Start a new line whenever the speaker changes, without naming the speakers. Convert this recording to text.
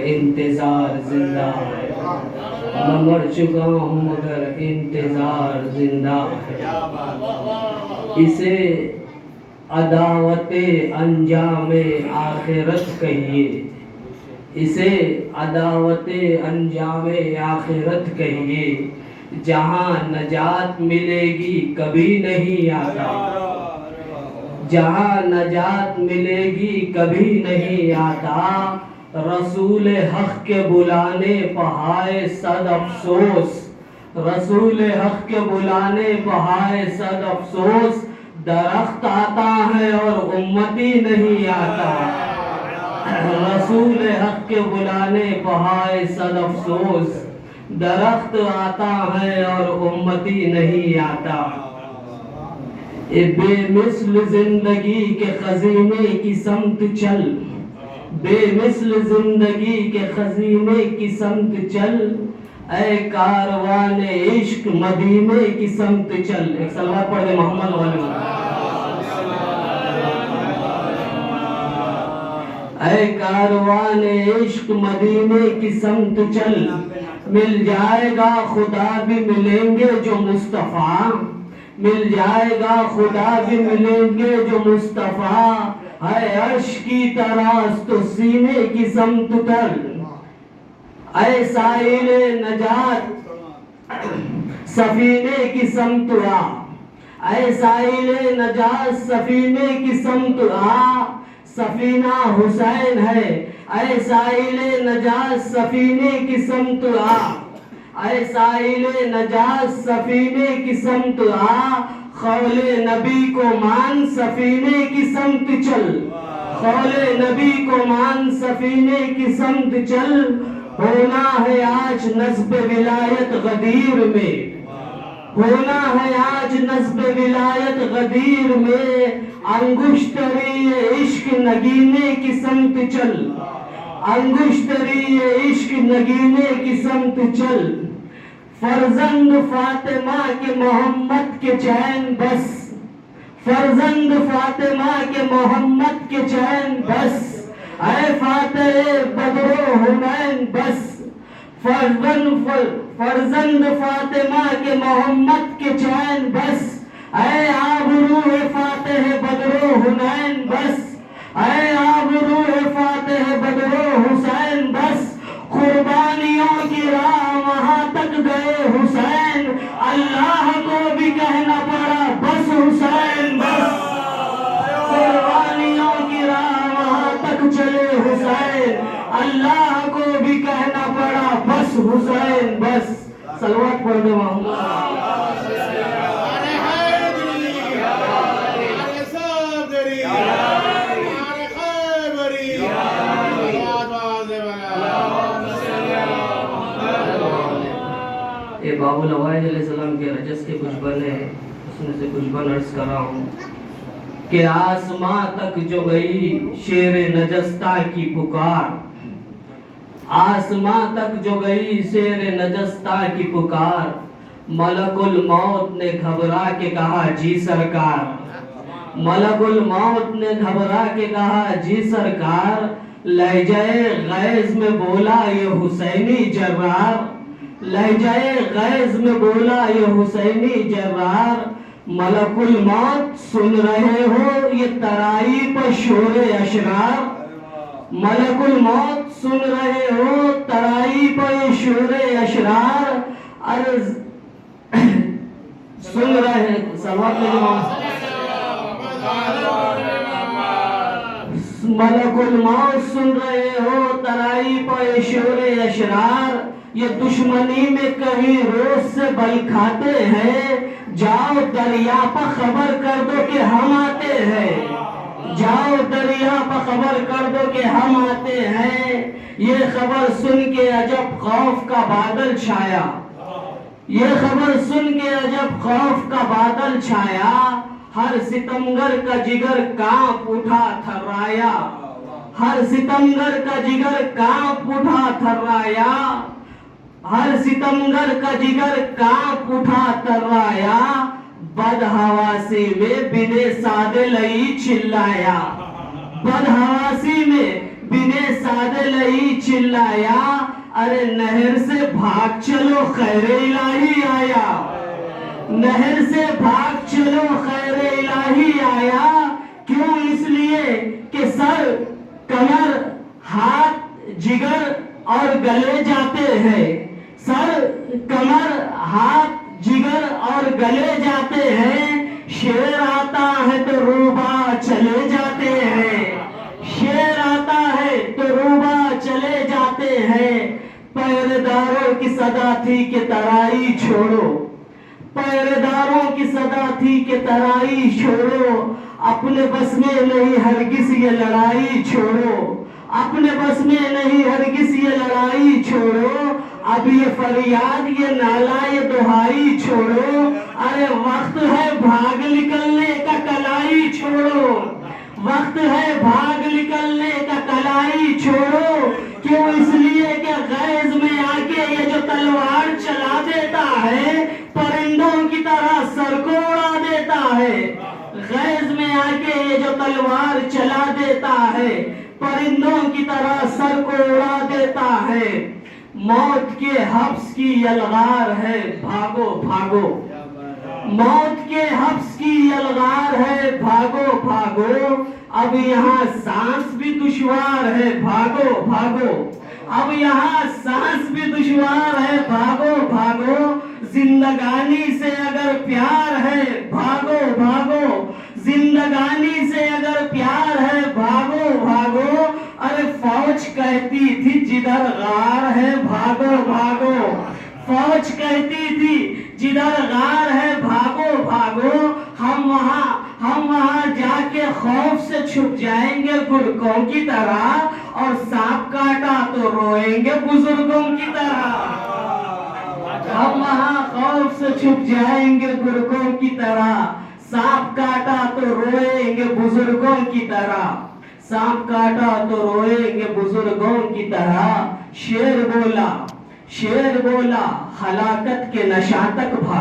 انتظار زندہ ہے، میں مر چکا ہوں مگر انتظار زندہ ہے۔ اسے عداوت انجام آخرت کہیے، اسے عداوت انجام آخرت کہیے، جہاں نجات ملے گی کبھی نہیں آتا، جہاں نجات ملے گی کبھی نہیں آتا۔ رسول حق کے بلانے پہائے صد افسوس، رسول حق کے بلانے پہائے صد افسوس، درخت آتا ہے اور امتی نہیں آتا۔ رسول حق کے بلانے پہائے صد افسوس، درخت آتا ہے اور امتی نہیں آتا۔ اے بے مثل زندگی کے خزینے کی سمت چل، بے مثل زندگی کے خزینے کی سمت چل، اے کاروان عشق مدینے کی سمت چل۔ ایک صلوات پڑھ دے محمد والے۔ اے کاروان عشق مدینے کی سمت چل، مل جائے گا خدا بھی ملیں گے جو مصطفیٰ، مل جائے گا خدا بھی ملیں گے جو مصطفیٰ، اے عرش کی تراس تو سینے کی سمت تر، اے سائل نجات سفینے کی سمت آ، اے سائل نجات سفینے کی سمت آ، سفینہ حسین ہے، اے سائل نجات سفینے کی سمت آ، اے سائل نجات سفینے کی سمت آ، قول نبی کو مان سفینے کی سمت چل، قول نبی کو مان سفینے کی سمت چل، ہونا ہے آج نصب ولایت غدیر میں، ہونا ہے آج نصب ولایت غدیر میں، انگشتری عشق نگینے کی سمت چل، انگشتری عشق نگینے کی سمت چل، فرزند فاطمہ کے محمد کے چین بس، فرزند فاطمہ کے محمد کے چین بس، اے فاتح بدر و حنین بس، فرزند فاطمہ کے محمد کے چین بس، اے آبرو فاتح بدر و حنین بس، اے آبرو فاتح بدر و حسین بس، قربانیوں کی راہ وہاں تک گئے حسین، اللہ کو بھی کہنا پڑا بس حسین بس، قربانیوں کی راہ وہاں تک چلے حسین، اللہ کو بھی کہنا پڑا بس حسین بس۔ صلوات پڑھ دے محمد۔ یہ باب العوائد علیہ السلام کے رجس کے کچھ بن ہیں، اس میں سے کچھ بن عرض کر رہا ہوں کہ آسماں تک جو گئی شیر نجستہ کی پکار، آسماں تک جو گئی شیر نجستہ کی پکار، ملک الموت نے گھبرا کے کہا جی سرکار، ملک الموت نے گھبرا کے کہا جی سرکار، لہجہ غیظ میں بولا یہ حسینی جرار، لہجہ غیظ میں بولا یہ حسینی جرار، ملک الموت سن رہے ہو یہ ترائی پر شور اشرار، ملک الموت سن رہے ہو ترائی پر شور اشرار، عرض سن رہے صلوات ملک الموت سن رہے ہو ترائی پر شور اشرار، یہ دشمنی میں کہیں روز سے بل کھاتے ہیں، جاؤ دریا پر خبر کر دو کہ ہم آتے ہیں، جاؤ دریا پر خبر کر دو کہ ہم آتے ہیں، یہ خبر سن کے عجب خوف کا بادل چھایا، یہ خبر سن کے عجب خوف کا بادل چھایا، ہر ستمگر کا جگر کانپ اٹھا تھرایا، ہر ستمگر کا جگر کانپ اٹھا تھرایا، ہر ستمگر کا جگر کانپ اٹھا تھرایا، بدحواسی میں بن سادے لئی چلایا، بدحواسی میں بنے سادے لئی چلایا ارے نہر سے بھاگ چلو خیر الہی آیا نہر سے بھاگ چلو خیر الہی آیا کیوں اس لیے کہ سر کمر ہاتھ جگر اور گلے جاتے ہیں سر کمر ہاتھ جگر اور گلے جاتے ہیں شیر آتا ہے تو روبا چلے جاتے ہیں شیر آتا ہے تو روبا چلے جاتے ہیں پہرےداروں کی صدا تھی کہ ترائی چھوڑو پہرےداروں کی صدا تھی کہ ترائی چھوڑو اپنے بس میں نہیں ہرگز یہ لڑائی چھوڑو اپنے بس میں نہیں ہرگز یہ لڑائی چھوڑو اب یہ فریاد یہ نالا یہ دہائی چھوڑو ارے وقت ہے بھاگ نکلنے کا کلائی چھوڑو وقت ہے بھاگ نکلنے کا کلائی چھوڑو کیوں اس لیے کہ غیظ میں آ کے یہ جو تلوار چلا دیتا ہے پرندوں کی طرح سر کو اڑا دیتا ہے غیظ میں آ کے یہ جو تلوار چلا دیتا ہے پرندوں کی طرح سر کو اڑا دیتا ہے موت کے حبس کی یلغار ہے بھاگو بھاگو موت کے حبس کی یلغار ہے بھاگو بھاگو اب یہاں سانس بھی دشوار ہے بھاگو بھاگو اب یہاں سانس بھی دشوار ہے بھاگو بھاگو زندگانی سے اگر پیار ہے بھاگو بھاگو زندگانی سے اگر پیار ہے بھاگو بھاگو ارے فوج کہتی تھی جدھر غار ہے بھاگو بھاگو فوج کہتی تھی جدھر غار ہے بھاگو بھاگو ہم وہاں جا کے خوف سے چھپ جائیں گے گرگوں کی طرح اور سانپ کاٹا تو روئیں گے بزرگوں کی طرح ہم وہاں خوف سے چھپ جائیں گے گرگوں کی طرح سانپ کاٹا تو روئیں گے بزرگوں کی طرح سانپ کاٹا تو روئیں گے بزرگوں کی طرح شیر بولا ہلاکت کے نشا تک بھاگ